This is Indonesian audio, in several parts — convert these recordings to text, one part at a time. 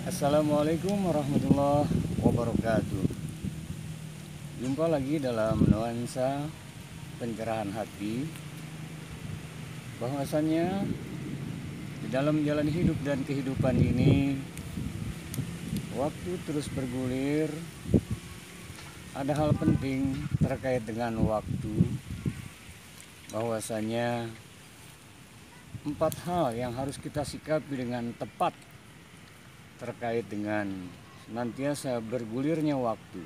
Assalamualaikum warahmatullahi wabarakatuh. Jumpa lagi dalam nuansa pencerahan hati, bahwasannya di dalam jalan hidup dan kehidupan ini waktu terus bergulir. Ada hal penting terkait dengan waktu, bahwasanya 4 hal yang harus kita sikapi dengan tepat terkait dengan senantiasa bergulirnya waktu.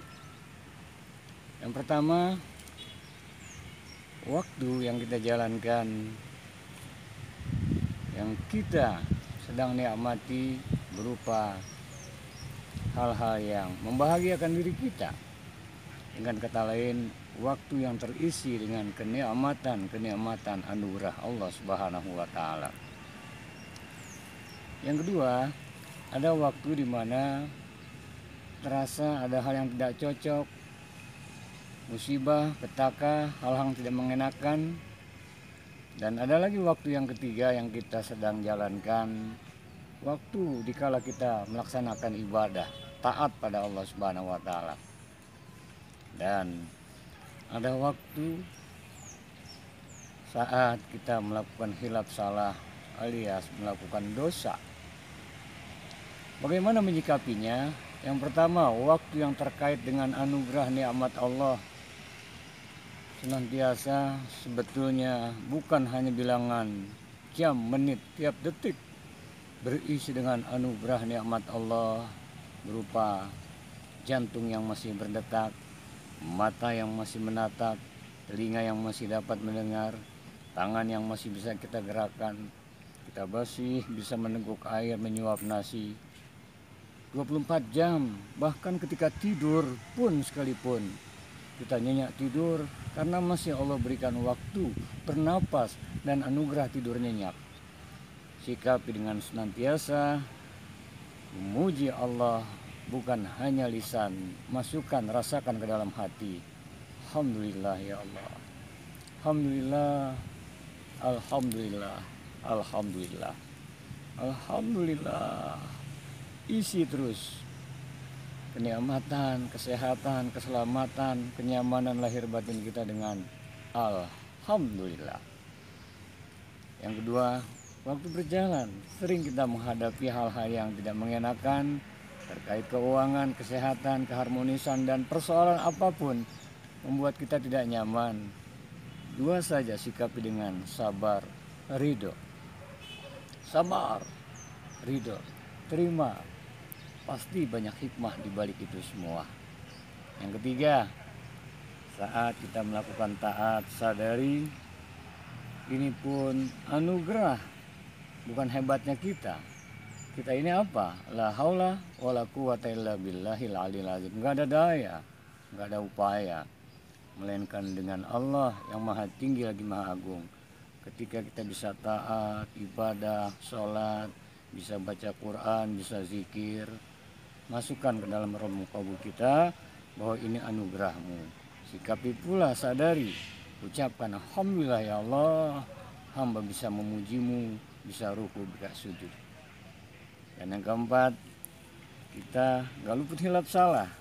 Yang pertama, waktu yang kita jalankan, yang kita sedang nikmati berupa hal-hal yang membahagiakan diri kita. Dengan kata lain, waktu yang terisi dengan kenikmatan anugerah Allah Subhanahu wa taala. Yang kedua, ada waktu di mana terasa ada hal yang tidak cocok, musibah, petaka, hal-hal yang tidak mengenakan. Dan ada lagi waktu yang ketiga yang kita sedang jalankan, waktu dikala kita melaksanakan ibadah, taat pada Allah Subhanahu wa taala. Dan ada waktu saat kita melakukan hilaf salah alias melakukan dosa. Bagaimana menyikapinya? Yang pertama, waktu yang terkait dengan anugerah nikmat Allah senantiasa sebetulnya bukan hanya bilangan jam, menit, tiap detik berisi dengan anugerah nikmat Allah berupa jantung yang masih berdetak, mata yang masih menatap, telinga yang masih dapat mendengar, tangan yang masih bisa kita gerakkan, kita masih bisa meneguk air, menyuap nasi 24 jam. Bahkan ketika tidur pun sekalipun kita nyenyak tidur karena masih Allah berikan waktu bernapas dan anugerah tidur nyenyak. Sikapi dengan senantiasa memuji Allah, bukan hanya lisan, masukkan, rasakan ke dalam hati. Alhamdulillah ya Allah, Alhamdulillah, Alhamdulillah, Alhamdulillah, Alhamdulillah. Isi terus kenikmatan, kesehatan, keselamatan, kenyamanan lahir batin kita dengan Alhamdulillah. Yang kedua, waktu berjalan sering kita menghadapi hal-hal yang tidak mengenakan terkait keuangan, kesehatan, keharmonisan, dan persoalan apapun membuat kita tidak nyaman. Dua saja, sikapi dengan sabar, ridho. Sabar, ridho, terima. Pasti banyak hikmah di balik itu semua. Yang ketiga, saat kita melakukan taat, sadari ini pun anugerah, bukan hebatnya kita. Kita ini apa? La haula wala quwata illa billahil aliyil azim. Enggak ada daya, enggak ada upaya, melainkan dengan Allah yang maha tinggi lagi maha agung. Ketika kita bisa taat, ibadah, sholat, bisa baca Quran, bisa zikir, masukkan ke dalam roh kalbu kita bahwa ini anugerahmu. Sikapi pula, sadari, ucapkan Alhamdulillah ya Allah, hamba bisa memujimu, bisa ruku, bisa sujud. Dan yang keempat, kita gak luput hilaf salah,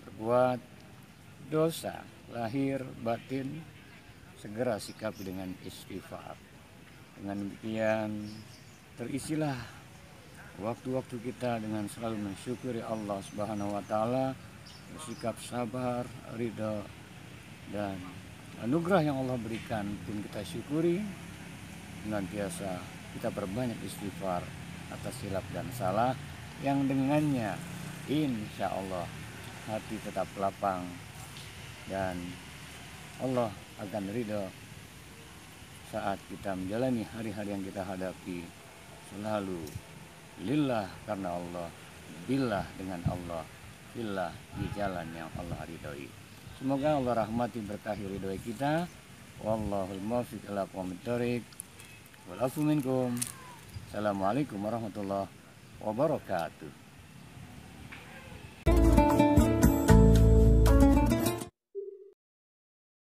berbuat dosa lahir batin, segera sikapi dengan istighfar. Dengan demikian terisilah waktu-waktu kita dengan selalu mensyukuri Allah Subhanahu wa taala, bersikap sabar, ridho, dan anugerah yang Allah berikan pun kita syukuri. Senantiasa kita perbanyak istighfar atas silap dan salah, yang dengannya insya Allah hati tetap lapang dan Allah akan ridho saat kita menjalani hari-hari yang kita hadapi. Selalu lillah karena Allah, billah dengan Allah, billah di jalan yang Allah ridhoi. Semoga Allah rahmati berkahi ridhoi kita. Wallahul muwaffiq ila aqwamit thoriq. Wal afu minkum. Assalamualaikum warahmatullahi wabarakatuh.